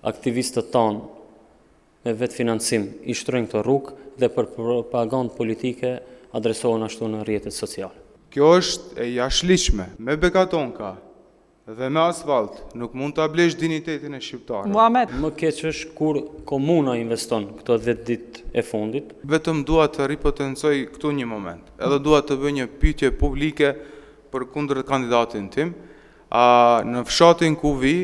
aktivistët tanë me vetë financim i shtrojnë këto rrugë dhe për propagandë politike adresohen ashtu në rrjetet sociale. Kjo është e jashtëligjshme. Me bekatonka dhe me asfalt nuk mund ta blesh dinjitetin e shqiptarëve. Muhamet, Më keq është kur komuna investon këto 10 ditë e fundit. Vetëm dua të ripotencoj këtu një moment. Edhe dua të bëj një pyetje publike për kundër kandidatin tim. Në fshatin ku vi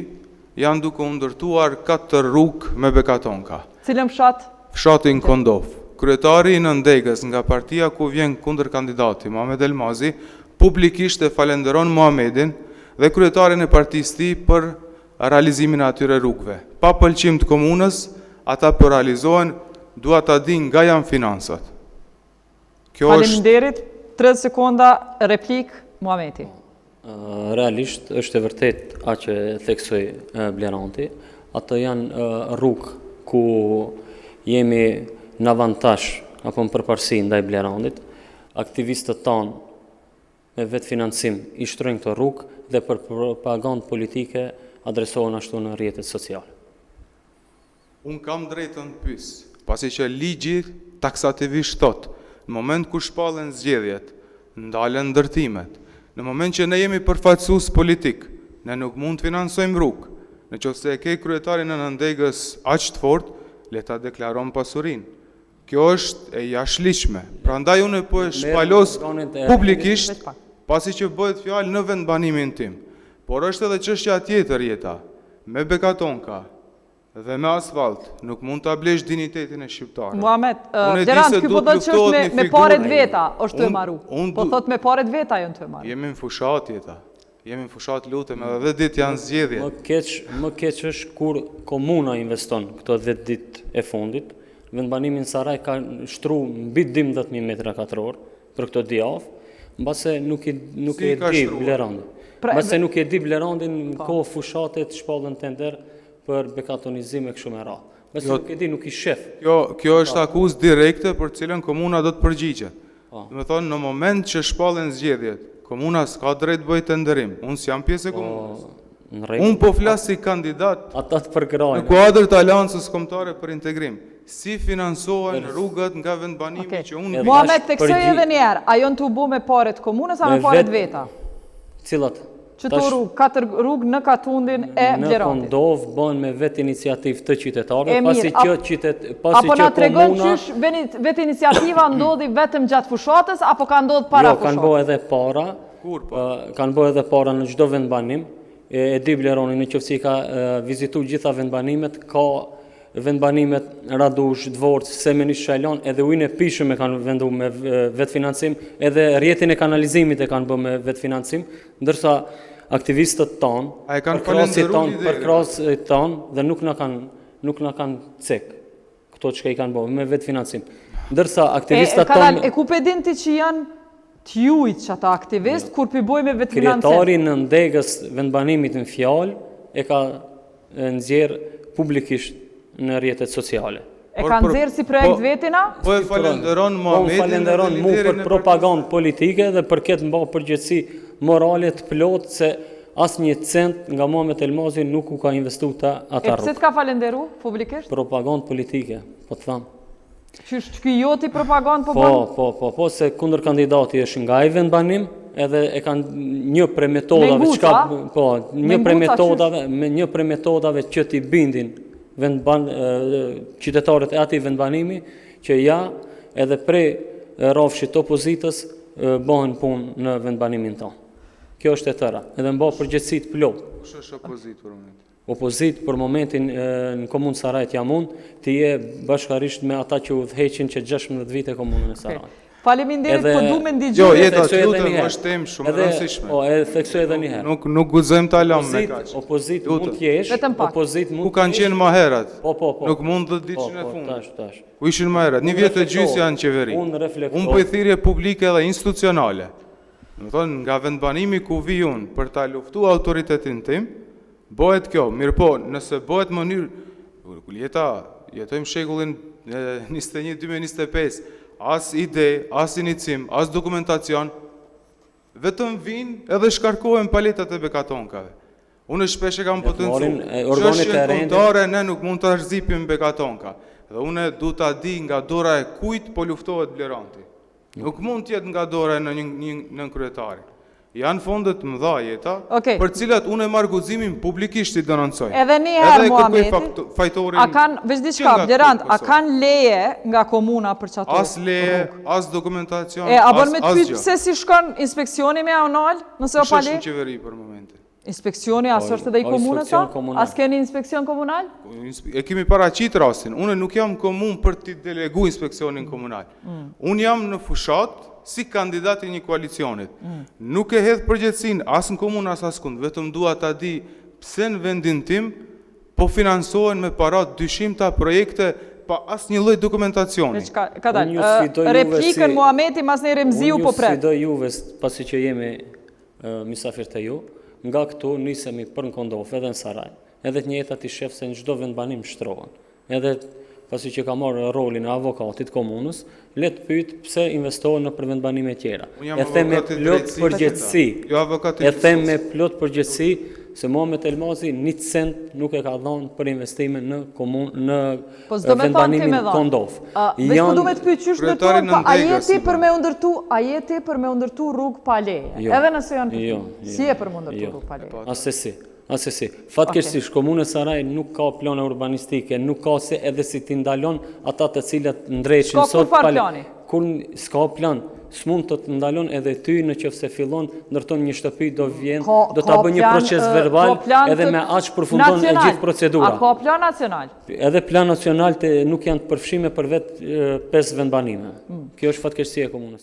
janë duke u ndërtuar 4 rrugë me bekatonka. cilën fshat? Fshatin Kondov. Kryetari i Nëndegës nga partia ku vjen kundër kandidati Muhamet Elmazi publikisht e falenderon Muhamedin dhe kryetarin e partisë tij për realizimin e atyre rrugëve. Pa pëlqim të komunës, ata po realizohen, dua ta di nga janë finansat. Kjo është Faleminderit, 30 sekonda replik Muhameti. Realisht është e vërtet atë që theksoi Bleranti. Ato janë rrugë ku jemi në avantazh apo në përparësi ndaj Blerantit. Aktivistët tanë me vetë financim i shtrojnë këto rrugë dhe për propagandë politike adresohen ashtu në rrjetet sociale. Unë kam drejtën të pyes, pasi që ligji taksativisht thot, në moment kur shpallen zgjedhjet, ndalen ndërtimet, në moment që ne jemi përfaqësues politik, ne nuk mund të financojmë rrugë. Nëse e ke kryetarin e Nëndegës aq të fortë, le ta deklaron pasurinë. Kjo është e jashtëligjshme. Prandaj unë po e shpalos publikisht, pasi që bëhet fjalë në vendbanimin tim. Por është edhe çështja tjetër jeta, me bekatonka dhe me asfalt, nuk mund ta blesh dinjitetin e shqiptarëve. Muhamet, Blerant, ky po thotë që është me paret veta, është të marru. Po thotë me paret veta janë të marru. Jemi në fushat jeta. Jemi në fushat, lutem, edhe 10 ditë janë zgjedhje. Më keq është kur komuna investon këto 10 ditë e fundit. Vendbanimi në Saraj ka shtru mbi 12.000 metra katror për këto dijavë, mbase nuk e di Blerandi. Mbase nuk e di Blerandi në kohë fushatet shpallën tender për bekatonizim e kështu me radhë. Mbase nuk e di, nuk i shef. Kjo është akuzë direkte për cilën komuna do të përgjigjet. Do të thonë, në moment që shpallen zgjedhjet, komuna s'ka drejt bëj tenderim. Unë s'jam pjesë e komunës. Unë po flas si kandidat në kuadër të Aleancës Kombëtare për Integrim. Si financohen rrugët nga vendbanimi që unë... Muhamet, theksoj edhe një herë, a janë të u bo me paret komunës a me paret veta? Cilat? Qëto rrugë, 4 rrugë në Katundin e Blerantit. Në Kondov bën me vetë iniciativë të qytetarëve, pasi që apo na tregon qysh vetë iniciativa ndodhi vetëm gjatë fushatës apo ka ndodhur para fushatës? Jo, kanë bërë edhe para. Kanë bërë edhe para në çdo vendbanim. E di Bleroni, në qoftë ka vizitu gjitha vendbanimet, ka vendbanimet Radush, Dvorç, Semenish, Shajlan, edhe ujin e pishëm e kanë vendu me vetë financim, edhe rrjetin e kanalizimit e kanë bërë me vetë financim, ndërsa aktivistët tanë, përkrasit tanë, dhe nuk na kanë cek këto që i kanë bërë me vetë financim. Ndërsa aktivistët tanë... E ku pedin ti që janë t'jujt që ata aktivist, kur përboj me vetë financim? Kryetari në Nëndegës vendbanimit në fjalë e ka nxjerrë publikisht në rrjetet sociale. E ka nxjerrë si projekt vetina? Po e falenderon Muhamedin. Po falenderon mu për propagandë politike dhe për këtë mba përgjegjësi morale të plotë se asnjë cent nga Muhamet Elmazi nuk u ka investuar te ata rrugë. E pse t'ka falenderu publikisht? Propagandë politike, po të tham. Qysh ky joti propagandë po bën? Po, se kundër kandidati është nga i vendbanim, edhe e kanë një prej metodave çka, po, një prej metodave që t'i bindin qytetarët e atij vendbanimi që ja edhe prej rrafshit opozitës bëhen punë në vendbanimin tonë. Kjo është e tëra, edhe mba përgjegjësi të plotë. Kush është opozitë për momentin? Opozitë për momentin në komunë Sarajt jam unë, të je bashkarisht me ata që udhëheqin që 16 vite komunën e Sarajt. Faleminderit, po du me ndigju. Jo, jeta të lutem është temë shumë rëndësishme. Po, e theksoj edhe një herë. Nuk guxojmë ta lëmë me kaq. Opozitë mund të jesh, opozitë mund. Ku kanë qenë më herët? Po. Nuk mund të ditën e fundit. Tash. Ku ishin më herët? Një vit e gjysmë janë në qeveri. Unë po i thirrje publike dhe institucionale. Do të thonë nga vendbanimi ku vi unë për ta luftuar autoritetin tim, bëhet kjo. Mirë po, nëse bëhet në mënyrë jetojmë shekullin 21-2025. As ide, as inicim, as dokumentacion, vetëm vinë edhe shkarkohen paletat e bekatonkave. Unë shpesh e kam potencu. marrin, organet e Çështjen rendit. kombëtare ne nuk mund ta zgjipim bekatonka. Dhe unë du ta di nga dora e kujt po luftohet Bleranti. Nuk mund të jetë nga dora e në kryetari. Janë fondet mëdha jeta, Okej. për cilat unë e marr guximin publikisht i denoncoj. Edhe një herë, Edhe kërkoj Muhameti, fajtorin. a kanë, veç diçka, Blerant, a kanë leje nga komuna për çato? As leje, as dokumentacion, A bën me të as pyet gjë. pse si shkon inspeksioni me anal, nëse o Kush pa është në leje? qeveri për momentin? Inspeksioni, as është edhe i komunës sa? inspekcion komunal. As keni inspekcion komunal? E kemi paraqit rastin. Unë nuk jam komun për t'i delegu inspeksionin komunal. Unë jam në fushat si kandidat i një koalicionit. Nuk e hedh përgjegjësinë as në komunë as askund, vetëm dua ta di pse në vendin tim po financohen me para dyshimta projekte pa asnjë lloj dokumentacioni. Veç ka dal. Unë ju sfidoj juve Replikën si- Muhameti mas në Remziu po Unë ju pret. sfidoj juve pasi që jemi misafir të ju, nga këtu nisemi për në Kondofë edhe në Saraj. Edhe të njëjtat i shef se në çdo vendbanim shtrohen. Edhe pasi që ka marrë rolin e avokatit komunës, le të pyet pse investohen në për vendbanime tjera. Unë jam E them me avokat i plot drejtësisë, përgjegjësi. jo avokat i E them drejtësisë. me plot përgjegjësi se Muhamet Elmazi një cent nuk e ka dhënë për investime në komunë në Po s'do me thonë ti vendbanimin me dhënë. Kondofë. Veç po du me të pyet qysh kryetari ndërtohen, pa a në ndegër, jeti si për bën. me undërtu, a jeti për me undërtu rrugë pa leje? Jo. Edhe nëse janë të Jo, tillë. jo. Si e për me undërtu Jo. rrugë pa leje? Asesi. Fatkeqësisht komuna e Saraj nuk ka plane urbanistike, nuk ka se edhe si t'i ndalon ata të cilët ndreqin S'ka sot. kurfar pale- plani? Kur s'ka plan, s'mund të të ndalon edhe ty në qoftë se fillon ndërton një shtëpi do vjen, do ta bëj një proces verbal edhe me aq përfundon e gjithë procedura. A ka plan nacional? Edhe plan nacional nuk janë të përfshime për vetë 5 vendbanime. Kjo është fatkeqësia e komunës.